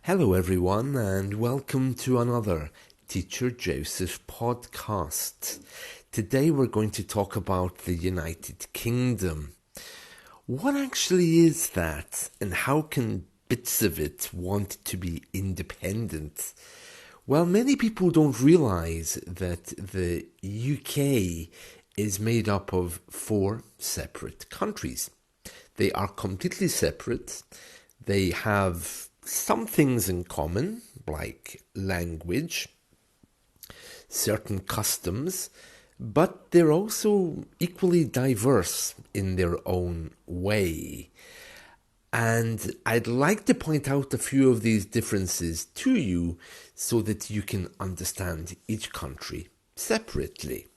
Hello, everyone, and welcome to another Teacher Joseph podcast. Today we're going to talk about the United Kingdom. What actually is that, and how can bits of it want to be independent? Well, many people don't realise that the UK is made up of 4 separate countries. They are completely separate. They have some things in common, like language, certain customs, but they're also equally diverse in their own way. And I'd like to point out a few of these differences to you so that you can understand each country separately.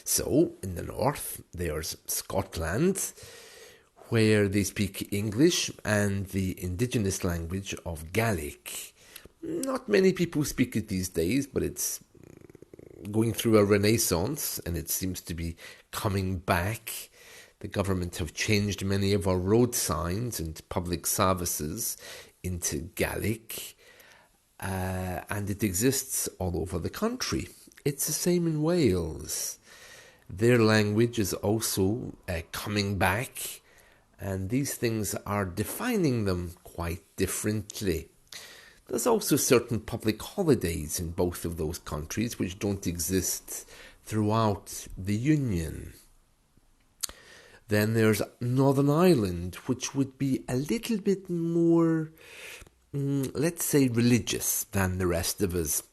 So, in the north, there's Scotland, where they speak English and the indigenous language of Gaelic. Not many people speak it these days, but it's going through a renaissance and it seems to be coming back. The government have changed many of our road signs and public services into Gaelic, and it exists all over the country. It's the same in Wales. Their language is also coming back, and these things are defining them quite differently. There's also certain public holidays in both of those countries which don't exist throughout the Union. Then there's Northern Ireland, which would be a little bit more, let's say, religious than the rest of us.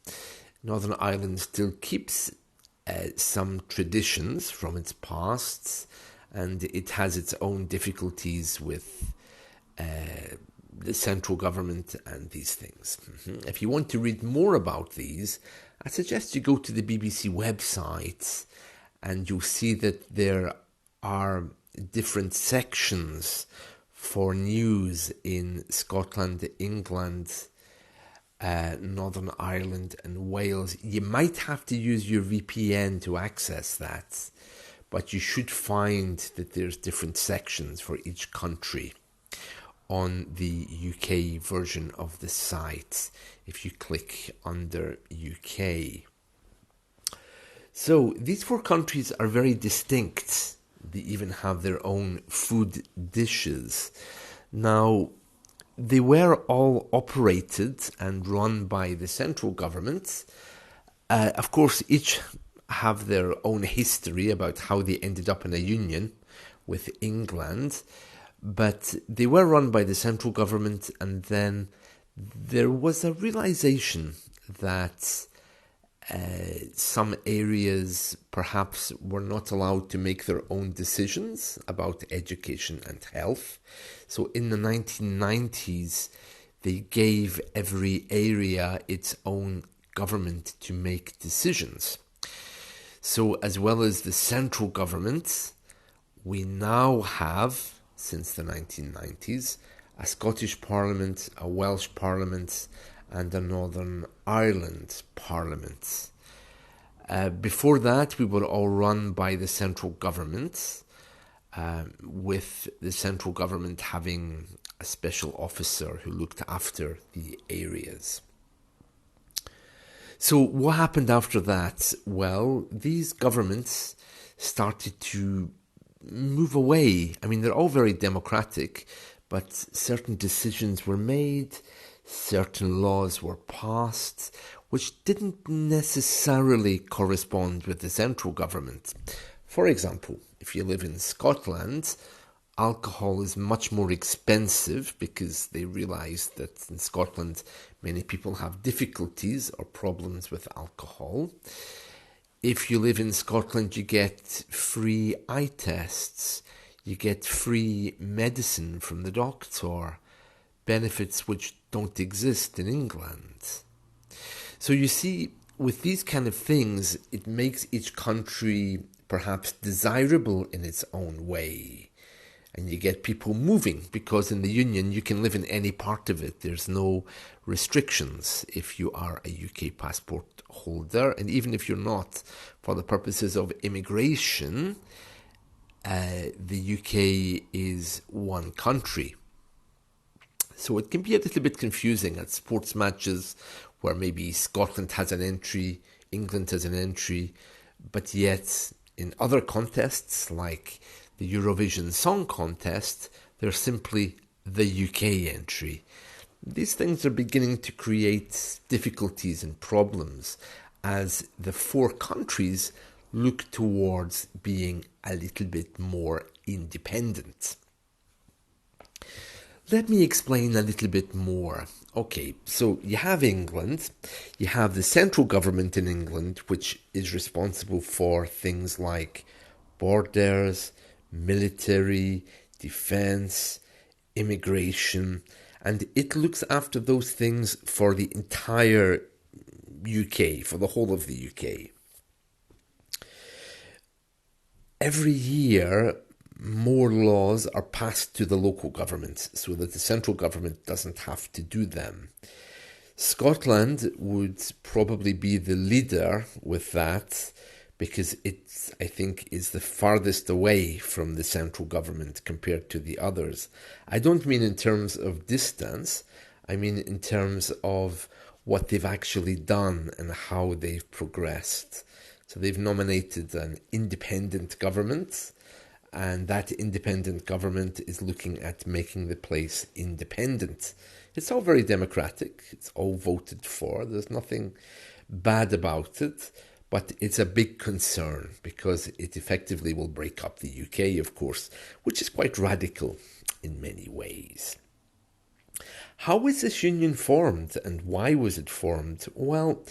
Northern Ireland still keeps some traditions from its past, and it has its own difficulties with the central government and these things. If you want to read more about these, I suggest you go to the BBC website and you'll see that there are different sections for news in Scotland, England, Northern Ireland and Wales. You might have to use your VPN to access that, but you should find that there's different sections for each country on the UK version of the site if you click under UK. So these 4 countries are very distinct. They even have their own food dishes. Now, they were all operated and run by the central government. Of course, each have their own history about how they ended up in a union with England, but they were run by the central government, and then there was a realization that some areas perhaps were not allowed to make their own decisions about education and health. So in the 1990s, they gave every area its own government to make decisions. So as well as the central government, we now have, since the 1990s, a Scottish Parliament, a Welsh Parliament, and a Northern Ireland Parliament. Before that, we were all run by the central government, with the central government having a special officer who looked after the areas. So what happened after that? Well, these governments started to move away. I mean, they're all very democratic, but certain decisions were made, certain laws were passed, which didn't necessarily correspond with the central government. For example, if you live in Scotland, alcohol is much more expensive because they realised that in Scotland many people have difficulties or problems with alcohol. If you live in Scotland, you get free eye tests, you get free medicine from the doctor, benefits which don't exist in England. So you see, with these kind of things, it makes each country perhaps desirable in its own way. And you get people moving, because in the Union you can live in any part of it. There's no restrictions if you are a UK passport holder. And even if you're not, for the purposes of immigration, the UK is one country. So it can be a little bit confusing at sports matches where maybe Scotland has an entry, England has an entry, but yet in other contests like the Eurovision Song Contest, they're simply the UK entry. These things are beginning to create difficulties and problems as the four countries look towards being a little bit more independent. Let me explain a little bit more. Okay, so you have England, you have the central government in England, which is responsible for things like borders, military, defence, immigration, and it looks after those things for the entire UK, for the whole of the UK. Every year, more laws are passed to the local governments so that the central government doesn't have to do them. Scotland would probably be the leader with that because it, I think, is the farthest away from the central government compared to the others. I don't mean in terms of distance, I mean in terms of what they've actually done and how they've progressed. So they've nominated an independent government, and that independent government is looking at making the place independent. It's all very democratic. It's all voted for. There's nothing bad about it, but it's a big concern because it effectively will break up the UK, of course, which is quite radical in many ways. How was this union formed and why was it formed? Well,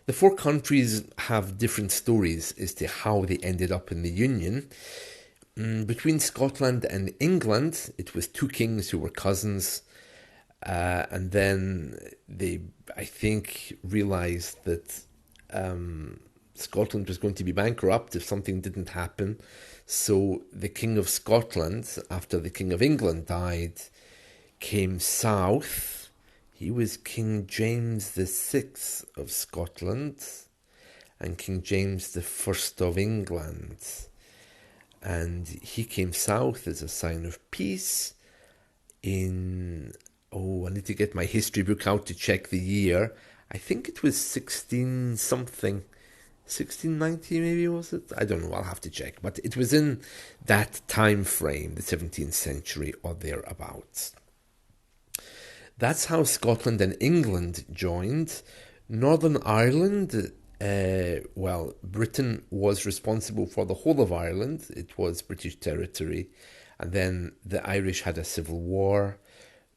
the four countries have different stories as to how they ended up in the union. Between Scotland and England, it was two kings who were cousins, and then they, I think, realised that Scotland was going to be bankrupt if something didn't happen. So the King of Scotland, after the King of England died, came south. He was King James VI of Scotland and King James I of England. And he came south as a sign of peace in, I need to get my history book out to check the year. I think it was 16 something, 1690 maybe, was it? I don't know, I'll have to check. But it was in that time frame, the 17th century or thereabouts. That's how Scotland and England joined. Northern Ireland, Britain was responsible for the whole of Ireland. It was British territory. And then the Irish had a civil war.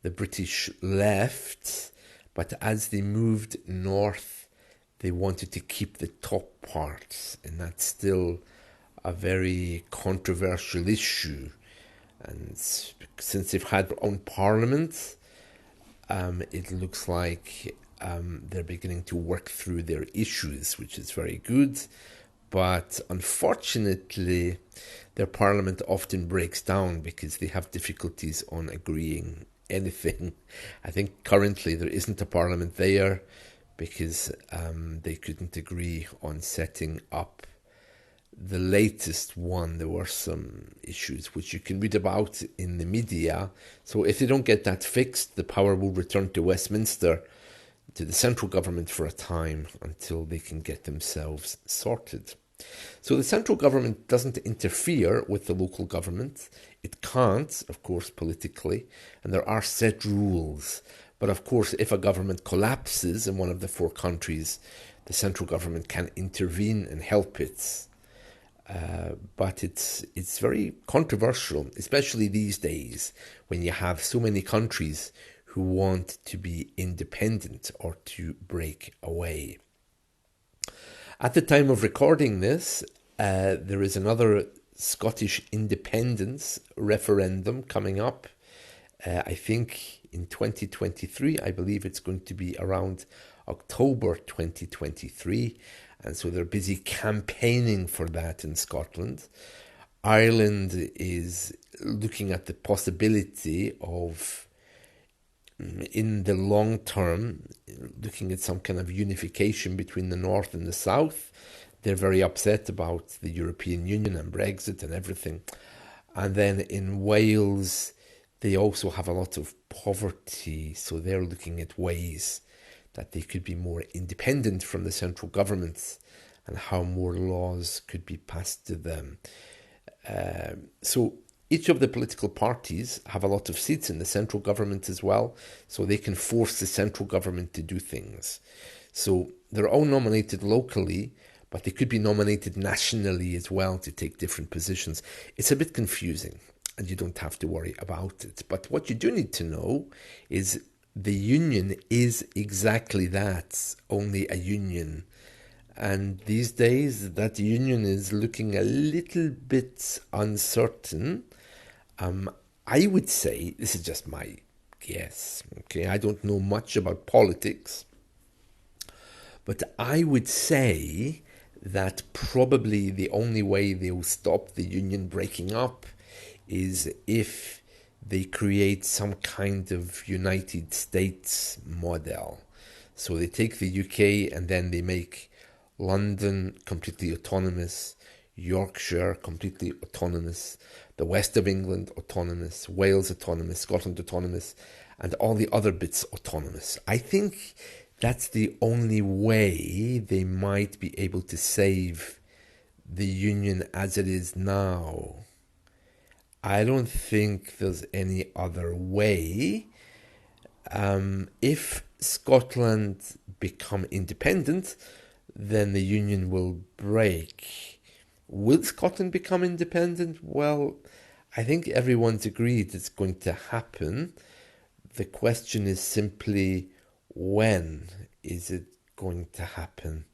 The British left. But as they moved north, they wanted to keep the top parts. And that's still a very controversial issue. And since they've had their own parliament, it looks like they're beginning to work through their issues, which is very good. But unfortunately, their parliament often breaks down because they have difficulties on agreeing anything. I think currently there isn't a parliament there because they couldn't agree on setting up the latest one. There were some issues which you can read about in the media. So if they don't get that fixed, the power will return to Westminster, to the central government for a time until they can get themselves sorted. So the central government doesn't interfere with the local government. It can't, of course, politically, and there are set rules. But of course, if a government collapses in one of the four countries, the central government can intervene and help it. But it's very controversial, especially these days when you have so many countries who want to be independent or to break away. At the time of recording this, there is another Scottish independence referendum coming up. I think in 2023, I believe it's going to be around October 2023. And so they're busy campaigning for that in Scotland. Ireland is looking at the possibility of, in the long term, looking at some kind of unification between the North and the South. They're very upset about the European Union and Brexit and everything. And then in Wales, They also have a lot of poverty, so they're looking at ways that they could be more independent from the central government and how more laws could be passed to them. So each of the political parties have a lot of seats in the central government as well, so they can force the central government to do things. So they're all nominated locally, but they could be nominated nationally as well to take different positions. It's a bit confusing, and you don't have to worry about it. But what you do need to know is the union is exactly that, only a union. And these days, that union is looking a little bit uncertain. I would say, this is just my guess, okay? I don't know much about politics, but I would say that probably the only way they'll stop the union breaking up is if they create some kind of United States model. So they take the UK and then they make London completely autonomous, Yorkshire completely autonomous, the west of England autonomous, Wales autonomous, Scotland autonomous, and all the other bits autonomous. I think that's the only way they might be able to save the union as it is now. I don't think there's any other way. If Scotland become independent, then the union will break. Will Scotland become independent? Well, I think everyone's agreed it's going to happen. The question is simply, when is it going to happen?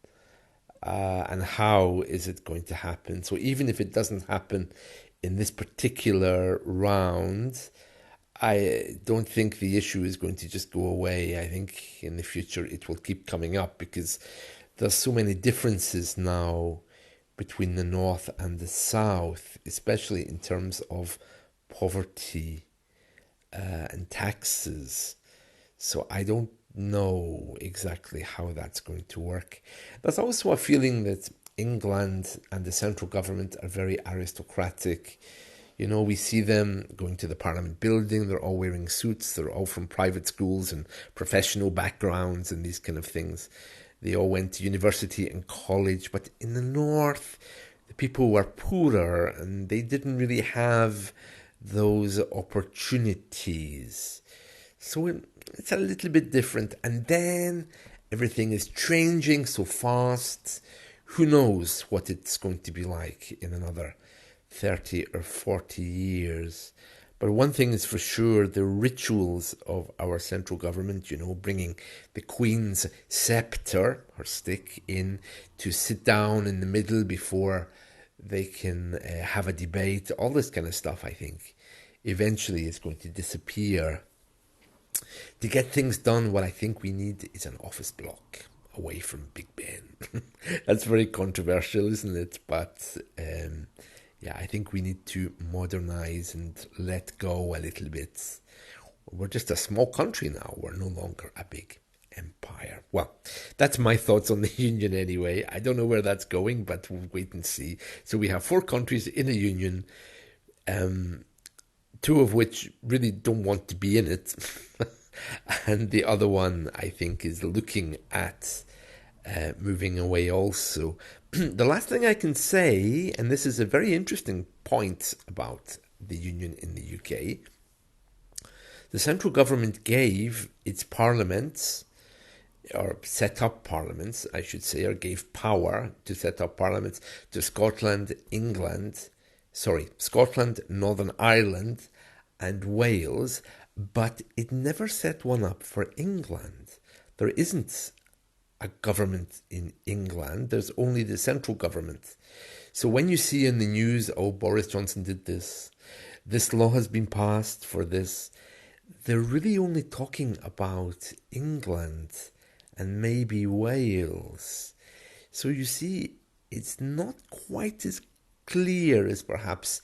And how is it going to happen? So even if it doesn't happen in this particular round, I don't think the issue is going to just go away. I think in the future it will keep coming up because there's so many differences now between the North and the South, especially in terms of poverty and taxes. So I don't know exactly how that's going to work. There's also a feeling that England and the central government are very aristocratic. You know, we see them going to the Parliament building, they're all wearing suits, they're all from private schools and professional backgrounds and these kind of things. They all went to university and college, but in the North, the people were poorer and they didn't really have those opportunities. So it's a little bit different. And then everything is changing so fast. Who knows what it's going to be like in another 30 or 40 years. But one thing is for sure, the rituals of our central government, you know, bringing the Queen's sceptre, her stick, in to sit down in the middle before they can have a debate, all this kind of stuff, I think, eventually is going to disappear. To get things done, what I think we need is an office block away from Big Ben. That's very controversial, isn't it? But yeah, I think we need to modernize and let go a little bit. We're just a small country now. We're no longer a big empire. Well, that's my thoughts on the union anyway. I don't know where that's going, but we'll wait and see. So we have 4 countries in a union, 2 of which really don't want to be in it. And the other one, I think, is looking at moving away also. The last thing I can say, and this is a very interesting point about the union in the UK, the central government gave its parliaments, or set up parliaments, I should say, or gave power to set up parliaments to Scotland, Northern Ireland, and Wales, but it never set one up for England. There isn't a government in England. There's only the central government. So when you see in the news, oh, Boris Johnson did this, this law has been passed for this, they're really only talking about England and maybe Wales. So you see, it's not quite as clear as perhaps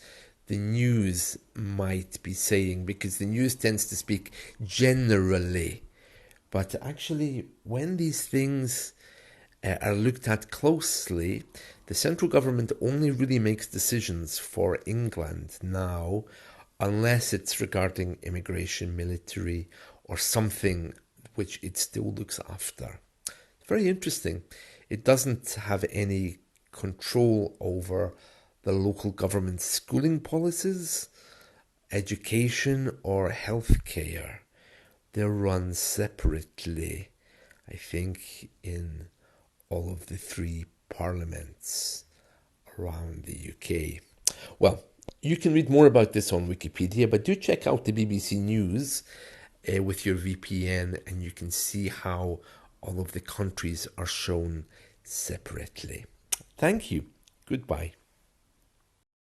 the news might be saying, because the news tends to speak generally. But actually, when these things are looked at closely, the central government only really makes decisions for England now unless it's regarding immigration, military, or something which it still looks after. Very interesting. It doesn't have any control over the local government's schooling policies, education, or healthcare. They're run separately, I think, in all of the three parliaments around the UK. Well, you can read more about this on Wikipedia, but do check out the BBC News with your VPN, and you can see how all of the countries are shown separately. Thank you. Goodbye.